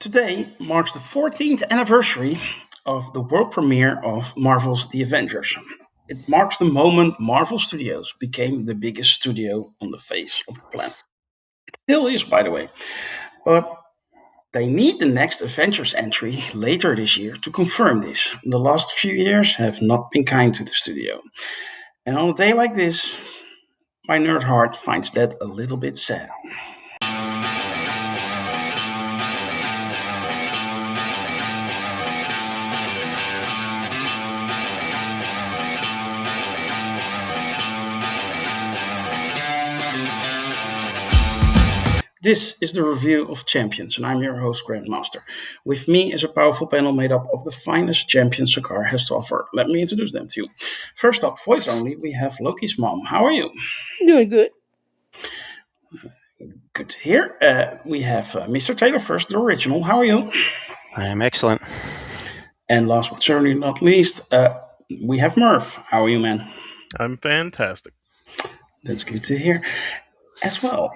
Today marks the 14th anniversary of the world premiere of Marvel's The Avengers. It marks the moment Marvel Studios became the biggest studio on the face of the planet. It still is, by the way. But they need the next Avengers entry later this year to confirm this. The last few years have not been kind to the studio. And on a day like this, my nerd heart finds that a little bit sad. This is the review of Champions, and I'm your host, Grandmaster. With me is a powerful panel made up of the finest champions Sakar has to offer. Let me introduce them to you. First up, voice only, we have Loki's mom. How are you? Doing good. Good to hear. We have Mr. Taylor first, the original. How are you? I am excellent. And last but certainly not least, we have Merv. How are you, man? I'm fantastic. That's good to hear as well.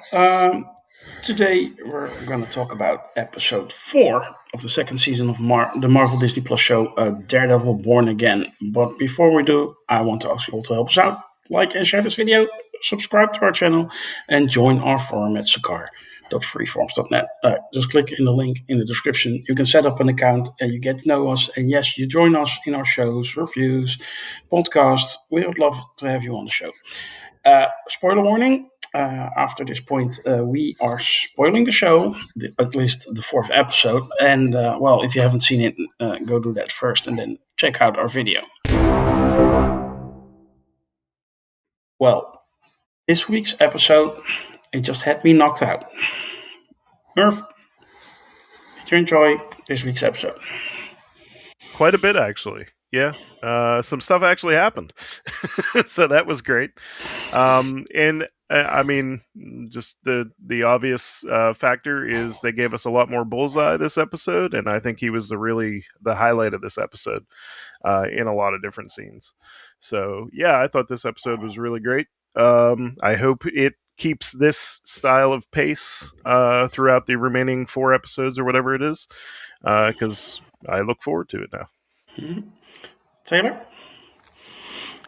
Today we're going to talk about episode 4 of the second season of the Marvel Disney Plus show Daredevil Born Again. But before we do, I want to ask you all to help us out. Like and share this video, subscribe to our channel, and join our forum at sakar.freeforms.net. Just click in the link in the description. You can set up an account and you get to know us. And yes, you join us in our shows, reviews, podcasts. We would love to have you on the show. Spoiler warning. After this point, we are spoiling the show, at least the 4th episode. And, well, if you haven't seen it, go do that first and then check out our video. Well, this week's episode, it just had me knocked out. Merv, did you enjoy this week's episode? Quite a bit, actually. Yeah, some stuff actually happened. So that was great. And I mean, just the obvious factor is they gave us a lot more Bullseye this episode, and I think he was the highlight of this episode in a lot of different scenes. So yeah, I thought this episode was really great. I hope it keeps this style of pace throughout the remaining 4 episodes or whatever it is, because I look forward to it now. Mm-hmm. Taylor?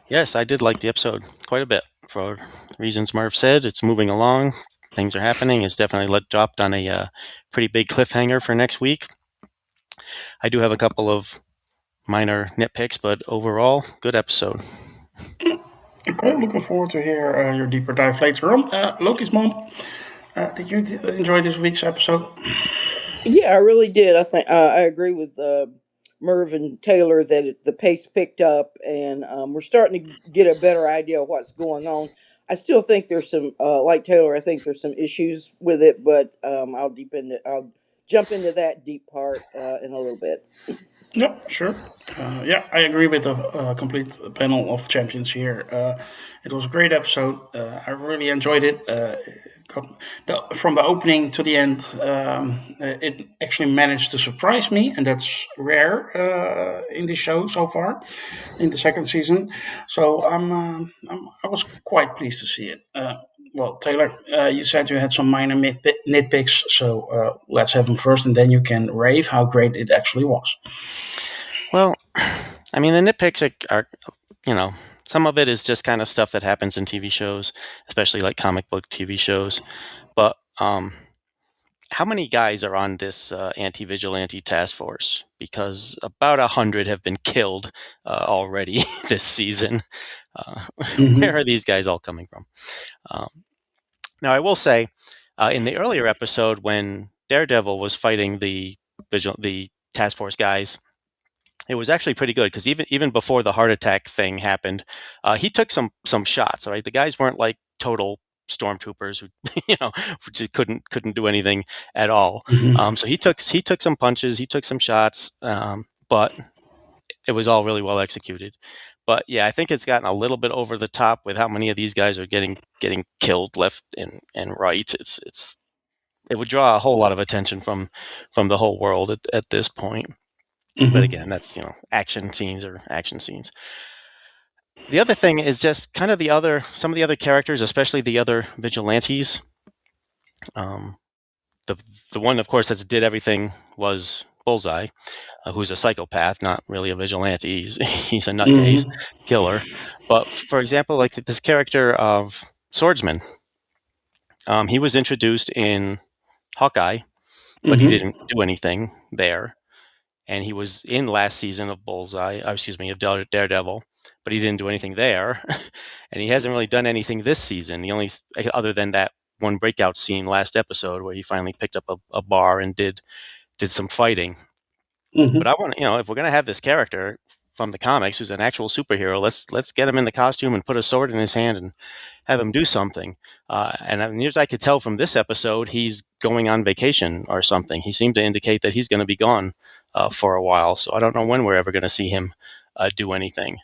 Yes, I did like the episode quite a bit. For reasons Merv said, it's moving along. Things are happening. It's definitely dropped on a pretty big cliffhanger for next week. I do have a couple of minor nitpicks, but overall, good episode. Okay, looking forward to hear your deeper dive later on. Lokismom, did you enjoy this week's episode? Yeah, I really did. I think I agree with Merv and Taylor that the pace picked up, and we're starting to get a better idea of what's going on. I still think there's some, like Taylor, I think there's some issues with it, but I'll jump into that deep part in a little bit. Yep, sure. Yeah, I agree with the complete panel of champions here. It was a great episode. I really enjoyed it. From the opening to the end, it actually managed to surprise me, and that's rare in the show so far, in the second season. So I was quite pleased to see it. Well, Taylor, you said you had some minor nitpicks, so let's have them first, and then you can rave how great it actually was. Well, I mean, the nitpicks are some of it is just kind of stuff that happens in TV shows, especially like comic book TV shows. But how many guys are on this anti-vigilante task force? Because about 100 have been killed already this season. Where are these guys all coming from? Now, I will say, in the earlier episode, when Daredevil was fighting the task force guys, it was actually pretty good because even before the heart attack thing happened, he took some shots. Right, the guys weren't like total stormtroopers who just couldn't do anything at all. So he took some punches, he took some shots, but it was all really well executed. But yeah, I think it's gotten a little bit over the top with how many of these guys are getting killed left and right. It would draw a whole lot of attention from the whole world at this point. But again, that's action scenes are action scenes. The other thing is just kind of some of the other characters, especially the other vigilantes. The the one, of course, that did everything was Bullseye, who's a psychopath, not really a vigilante. He's a nutcase Mm-hmm. killer. But for example, like this character of Swordsman, he was introduced in Hawkeye, but he Mm-hmm. didn't do anything there. And he was in last season of Bullseye, excuse me, of Daredevil, but he didn't do anything there. And he hasn't really done anything this season. The only other than that one breakout scene last episode where he finally picked up a bar and did some fighting. But Mm-hmm. I want, if we're gonna have this character from the comics who's an actual superhero, let's get him in the costume and put a sword in his hand and have him do something. And as near as I could tell from this episode, he's going on vacation or something. He seemed to indicate that he's going to be gone for a while. So I don't know when we're ever going to see him do anything.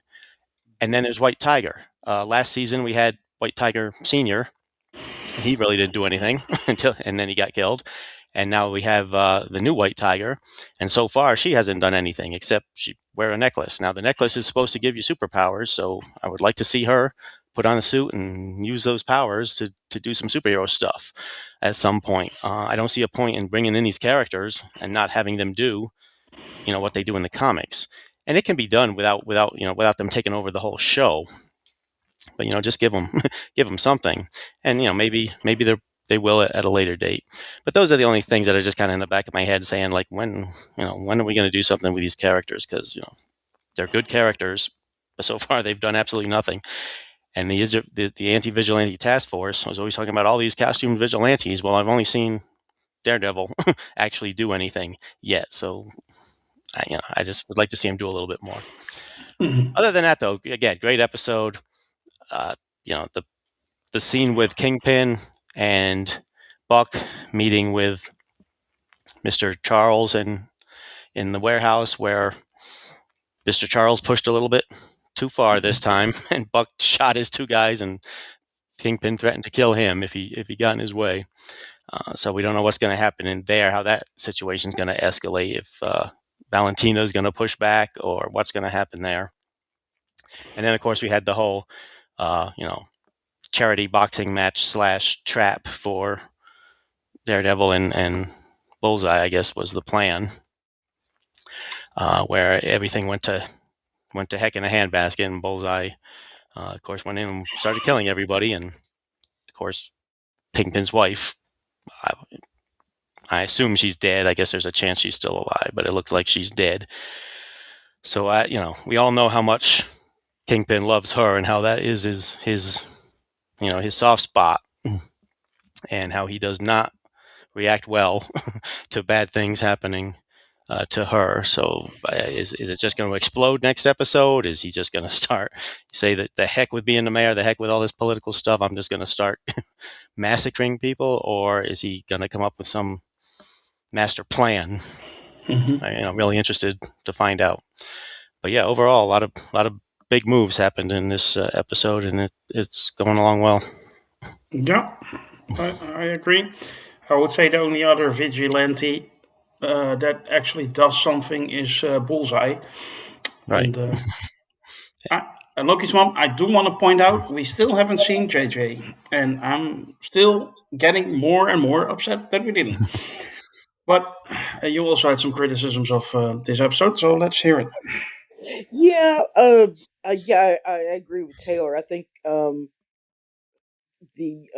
And then there's White Tiger. Last season we had White Tiger Senior, and he really didn't do anything and then he got killed. And now we have the new White Tiger, and so far she hasn't done anything except she wear a necklace. Now the necklace is supposed to give you superpowers, so I would like to see her put on a suit and use those powers to do some superhero stuff at some point. I don't see a point in bringing in these characters and not having them do what they do in the comics. And it can be done without them taking over the whole show. But just give them give them something, and maybe they will at a later date. But those are the only things that are just kind of in the back of my head, saying like when are we going to do something with these characters? Because they're good characters, but so far they've done absolutely nothing. And the anti-vigilante task force was always talking about all these costume vigilantes. Well, I've only seen Daredevil actually do anything yet, so I just would like to see him do a little bit more. Mm-hmm. Other than that, though, again, great episode. Uh, the scene with Kingpin and Buck meeting with Mr. Charles and in the warehouse, where Mr. Charles pushed a little bit too far this time, and Buck shot his two guys, and Kingpin threatened to kill him if he got in his way. So we don't know what's going to happen in there, how that situation is going to escalate, if Valentina is going to push back or what's going to happen there. And then, of course, we had the whole, charity boxing match / trap for Daredevil and Bullseye, I guess, was the plan, where everything went to heck in a handbasket, and Bullseye, of course, went in and started killing everybody, and of course, Kingpin's wife. I, I assume she's dead. I guess there's a chance she's still alive, but it looks like she's dead. So we all know how much Kingpin loves her, and how that is his soft spot, and how he does not react well to bad things happening to her. So is it just going to explode next episode? Is he just going to start say that the heck with being the mayor, the heck with all this political stuff, I'm just going to start massacring people? Or is he going to come up with some master plan? Mm-hmm. I'm really interested to find out. But yeah, overall, a lot of big moves happened in this episode, and it's going along well. Yeah, I agree. I would say the only other vigilante that actually does something is Bullseye. Right. And Lokismom, I do want to point out we still haven't seen JJ, and I'm still getting more and more upset that we didn't. But you also had some criticisms of this episode, so let's hear it. Yeah, I agree with Taylor. I think the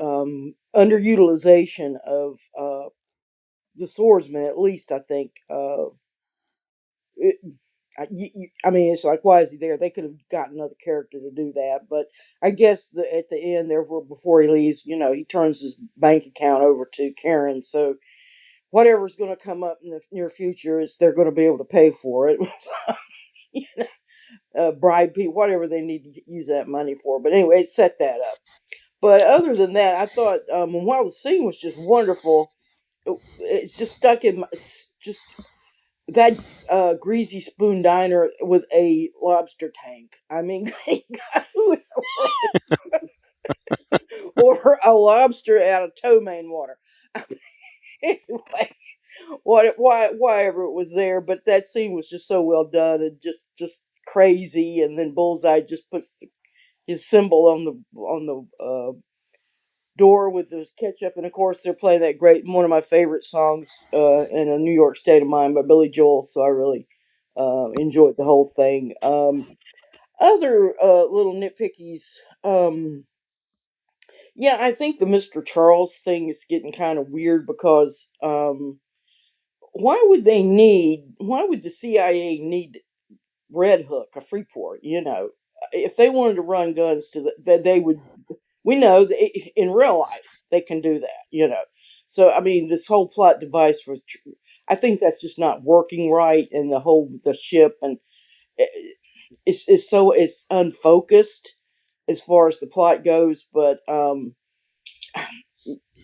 underutilization of the swordsman, at least, I think, it, I mean, it's like, why is he there? They could have gotten another character to do that. But I guess at the end, therefore, before he leaves, he turns his bank account over to Karen. So whatever's going to come up in the near future is they're going to be able to pay for it. Bribe people, whatever they need to use that money for. But anyway, it set that up. But other than that, I thought while the scene was just wonderful, it's just stuck in my, just that greasy spoon diner with a lobster tank. I mean, who in the world order a lobster out of tow main water? Anyway, whatever it was there, but that scene was just so well done and just crazy. And then Bullseye just puts his symbol on door with the ketchup, and of course they're playing that great one of my favorite songs in a New York State of Mind by Billy Joel. So I really enjoyed the whole thing. Other little nitpickies. Yeah, I think the Mr. Charles thing is getting kind of weird because why would the CIA need Red Hook, a Freeport? You know, if they wanted to run guns to that, they would. We know that in real life they can do that. You know, so I mean, this whole plot device for, I think that's just not working right, and the ship and it's unfocused as far as the plot goes. But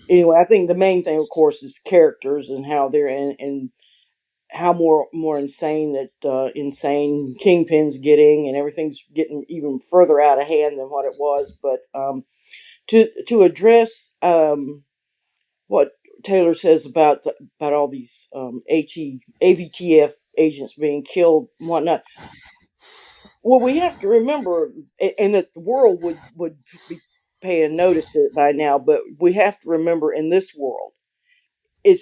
anyway, I think the main thing, of course, is the characters and how they're in, and how more insane that insane Kingpin's getting, and everything's getting even further out of hand than what it was. But to address what Taylor says about all these AVTF agents being killed and whatnot. Well, we have to remember, and that the world would be paying notice to it by now. But we have to remember, in this world,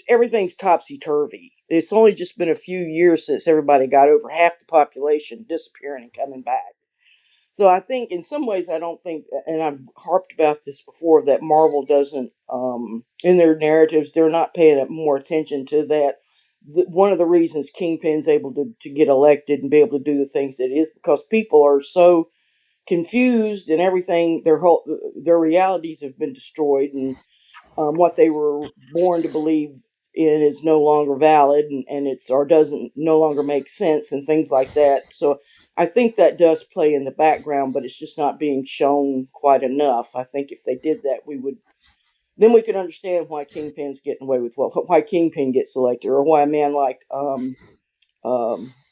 everything's topsy turvy. It's only just been a few years since everybody got over half the population disappearing and coming back. So I think, in some ways, I don't think, and I've harped about this before, that Marvel doesn't, in their narratives, they're not paying more attention to that. One of the reasons Kingpin's able to get elected and be able to do the things that is because people are so confused, and everything, their realities have been destroyed, and what they were born to believe in is no longer valid, and it's or doesn't no longer make sense, and things like that. So I think that does play in the background, but it's just not being shown quite enough. I think if they did that, we could understand why Kingpin's getting away with why Kingpin gets elected, or why a man like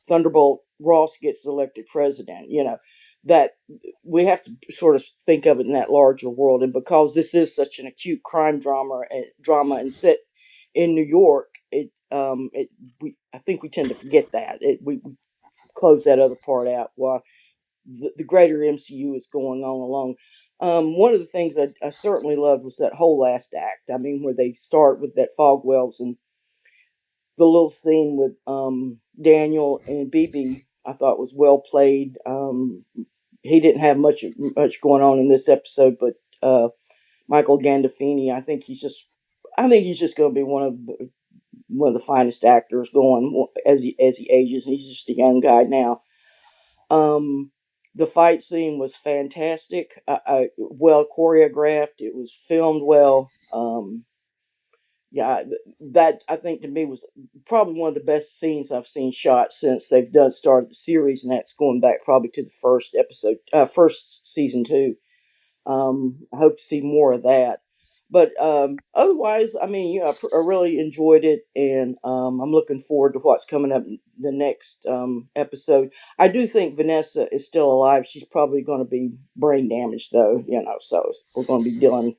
Thunderbolt Ross gets elected president. You know, that we have to sort of think of it in that larger world, and because this is such an acute crime drama and set in New York, I think we tend to forget that. We close that other part out while the greater MCU is going on along. One of the things I certainly loved was that whole last act. I mean, where they start with that Fog Wells and the little scene with Daniel and BB, I thought was well played. He didn't have much going on in this episode, but Michael Gandolfini, I think he's just going to be one of the finest actors going as he ages, and he's just a young guy now. The fight scene was fantastic, well choreographed. It was filmed well. Yeah, that I think to me was probably one of the best scenes I've seen shot since they've started the series, and that's going back probably to the first episode, first season two. I hope to see more of that. But otherwise, I mean, I really enjoyed it, and I'm looking forward to what's coming up in the next episode. I do think Vanessa is still alive. She's probably going to be brain damaged, though. So we're going to be dealing.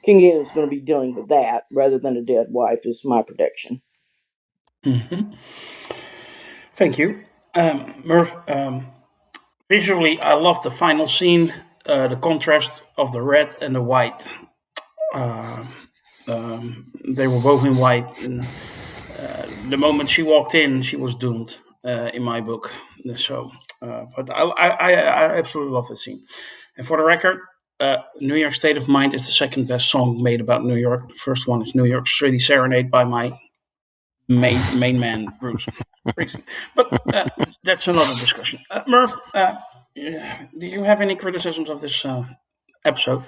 King Ian is going to be dealing with that rather than a dead wife, is my prediction. Mm-hmm. Thank you, Merv. Visually, I love the final scene, the contrast of the red and the white. Uh, they were both in white. And, the moment she walked in, she was doomed. In my book, so but I absolutely love the scene. And for the record, New York State of Mind is the second best song made about New York. The first one is New York City Serenade by my main man, Bruce Springsteen. But that's another discussion. Merv, do you have any criticisms of this episode?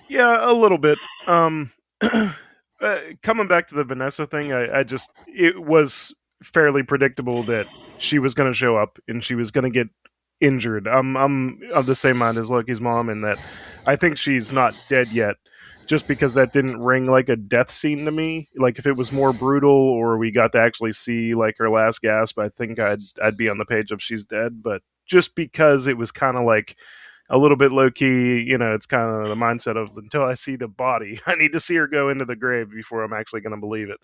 Yeah, a little bit. Coming back to the Vanessa thing, it was fairly predictable that she was going to show up and she was going to get injured. I'm of the same mind as Loki's mom in that I think she's not dead yet, just because that didn't ring like a death scene to me. Like if it was more brutal or we got to actually see like her last gasp, I think I'd be on the page of she's dead. But just because it was kind of like a little bit low key, it's kind of the mindset of until I see the body, I need to see her go into the grave before I'm actually going to believe it.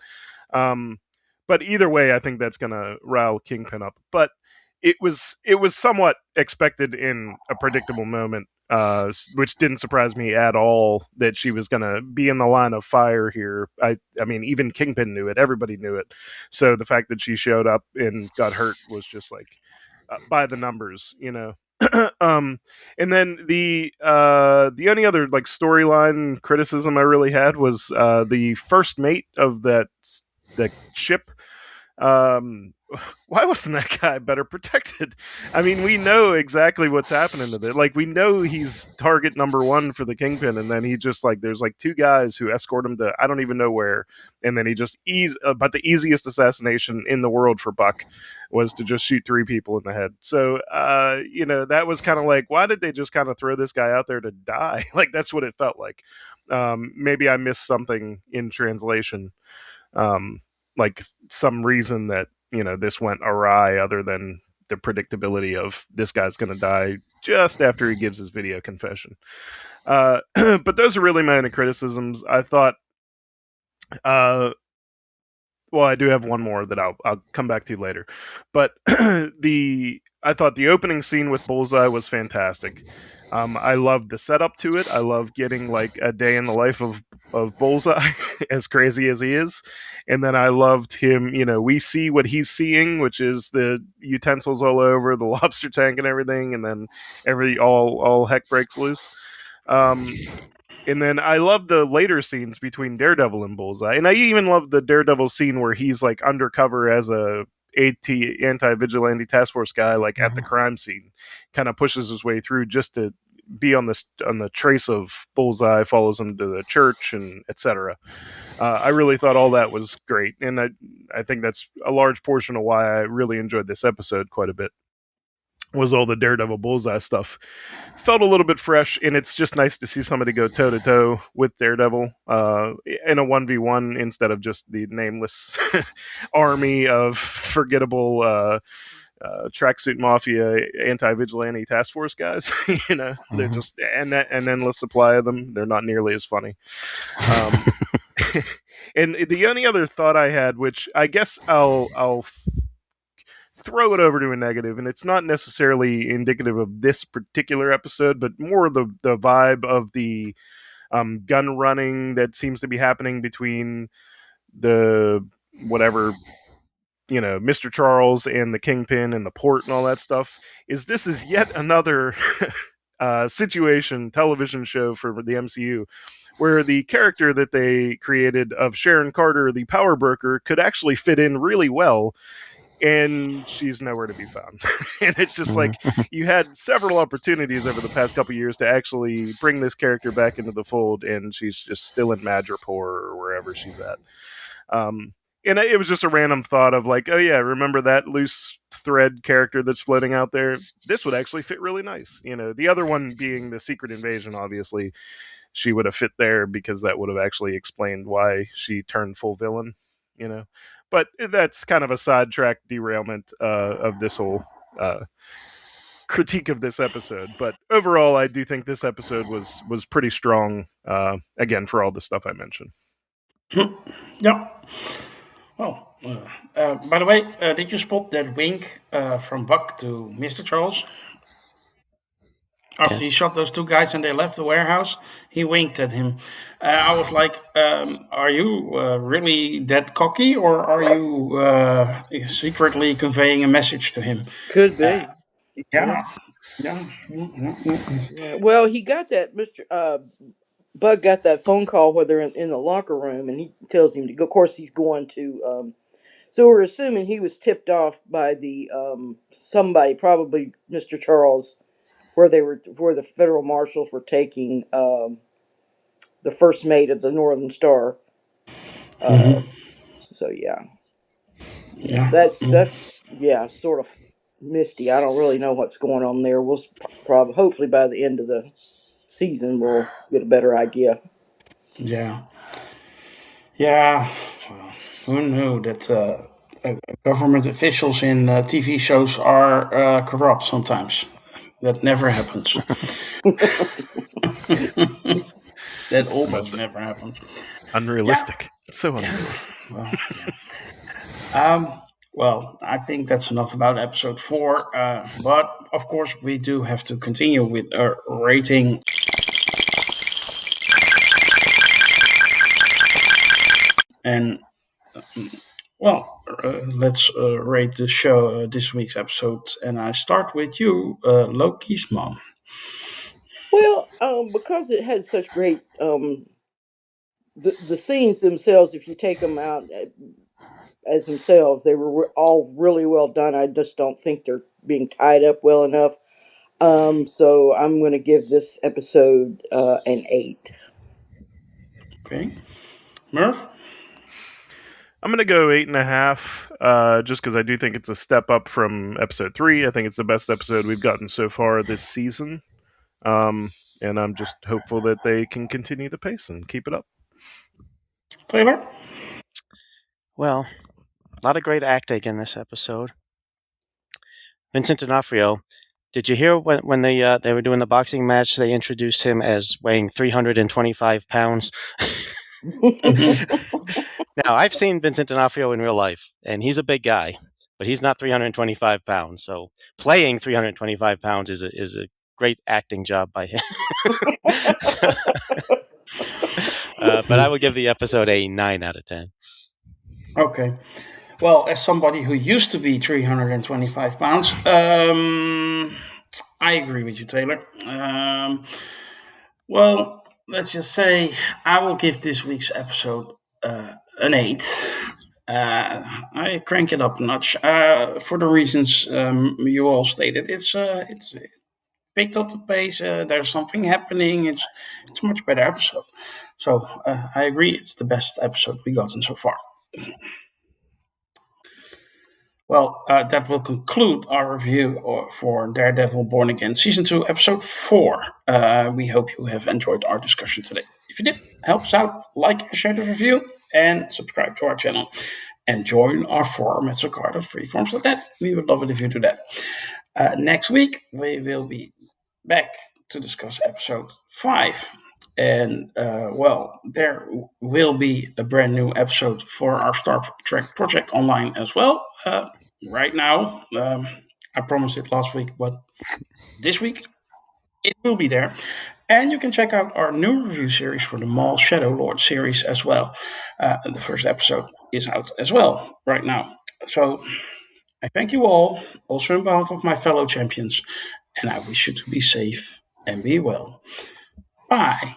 But either way, I think that's going to rile Kingpin up. But it was somewhat expected in a predictable moment. which didn't surprise me at all that she was going to be in the line of fire here. I mean, even Kingpin knew it. Everybody knew it. So the fact that she showed up and got hurt was just like by the numbers, you know. And then the only other like storyline criticism I really had was the first mate of the ship. Why wasn't that guy better protected? I mean, we know exactly what's happening to it. Like, we know he's target number one for the Kingpin, and then he just like there's like two guys who escort him to I don't even know where, and then he just but the easiest assassination in the world for Buck was to just shoot three people in the head. So, you know, that was kind of like, why did they just kind of throw this guy out there to die? Like, that's what it felt like. Maybe I missed something in translation. Like some reason that, you know, this went awry other than the predictability of this guy's going to die just after he gives his video confession. But those are really my only criticisms. I thought, well, I do have one more that I'll come back to later. But I thought the opening scene with Bullseye was fantastic. I loved the setup to it. I love getting like a day in the life of Bullseye, as crazy as he is. And then I loved him, you know, we see what he's seeing, which is the utensils all over, the lobster tank and everything, and then all heck breaks loose. And then I love the later scenes between Daredevil and Bullseye. And I even love the Daredevil scene where he's like undercover as a anti-vigilante task force guy, like at the crime scene, kind of pushes his way through just to be on the trace of Bullseye, follows him to the church, and etc. I really thought all that was great, and I think that's a large portion of why I really enjoyed this episode quite a bit. Was all the Daredevil Bullseye stuff. Felt a little bit fresh, and it's just nice to see somebody go toe-to-toe with Daredevil in a 1v1 instead of just the nameless army of forgettable tracksuit mafia anti-vigilante task force guys. You know, they're just an endless supply of them. They're not nearly as funny. And the only other thought I had, which I guess I'll throw it over to a negative, and it's not necessarily indicative of this particular episode, but more the vibe of the gun running that seems to be happening between the whatever, you know, Mr. Charles and the Kingpin and the port and all that stuff. This is yet another situation television show for the MCU where the character that they created of Sharon Carter, the power broker, could actually fit in really well, and she's nowhere to be found. And it's just like, you had several opportunities over the past couple of years to actually bring this character back into the fold, and she's just still in Madripoor or wherever she's at. And it was just a random thought of like, oh yeah, remember that loose thread character that's floating out there? This would actually fit really nice. You know, the other one being the Secret Invasion, obviously, she would have fit there because that would have actually explained why she turned full villain, you know. But that's kind of a sidetrack derailment of this whole critique of this episode. But overall, I do think this episode was pretty strong, again, for all the stuff I mentioned. Yeah. Well, by the way, did you spot that wink from Buck to Mr. Charles? After he shot those two guys and they left the warehouse, he winked at him. I was like, are you really that cocky, or are you secretly conveying a message to him? Could be. Yeah. Yeah. Well, he got that, Mr. Bug got that phone call where they're in the locker room, and he tells him to go. Of course, he's going to. So we're assuming he was tipped off by the somebody, probably Mr. Charles, where the federal marshals were taking the first mate of the Northern Star. So yeah, that's sort of misty. I don't really know what's going on there. We'll probably, hopefully, by the end of the season, we'll get a better idea. Yeah. Well, who knew that government officials in TV shows are corrupt sometimes? That never happens. That almost never happens. Unrealistic. Yeah. It's so unrealistic. Well, yeah. Well, I think that's enough about episode 4. But of course, we do have to continue with our rating. And well, let's rate the show, this week's episode. And I start with you, Lokismom. Well, because it had such great the scenes themselves, if you take them out as themselves, they were all really well done. I just don't think they're being tied up well enough. So I'm going to give this episode an 8. Okay. Merv? I'm going to go 8.5, just because I do think it's a step up from episode 3. I think it's the best episode we've gotten so far this season. And I'm just hopeful that they can continue the pace and keep it up. Taylor? Well, a lot of great acting in this episode. Vincent D'Onofrio, did you hear when they were doing the boxing match, they introduced him as weighing 325 pounds? Now, I've seen Vincent D'Onofrio in real life, and he's a big guy, but he's not 325 pounds. So playing 325 pounds is a great acting job by him. But I would give the episode a 9 out of 10. Okay. Well, as somebody who used to be 325 pounds, I agree with you, Taylor. Well, let's just say I will give this week's episode an 8. I crank it up a notch for the reasons you all stated. It's picked up the pace. There's something happening. It's a much better episode. So I agree. It's the best episode we gotten so far. Well, that will conclude our review for Daredevil Born Again Season 2, Episode 4. We hope you have enjoyed our discussion today. If you did, help us out, like and share the review, and subscribe to our channel. And join our forum at Freeforms.net. We would love it if you do that. Next week, we will be back to discuss Episode 5. And, well, there will be a brand new episode for our Star Trek project online as well. Right now, I promised it last week, but this week it will be there. And you can check out our new review series for the Maul Shadow Lord series as well. The first episode is out as well right now. So I thank you all, also on behalf of my fellow champions, and I wish you to be safe and be well. Bye.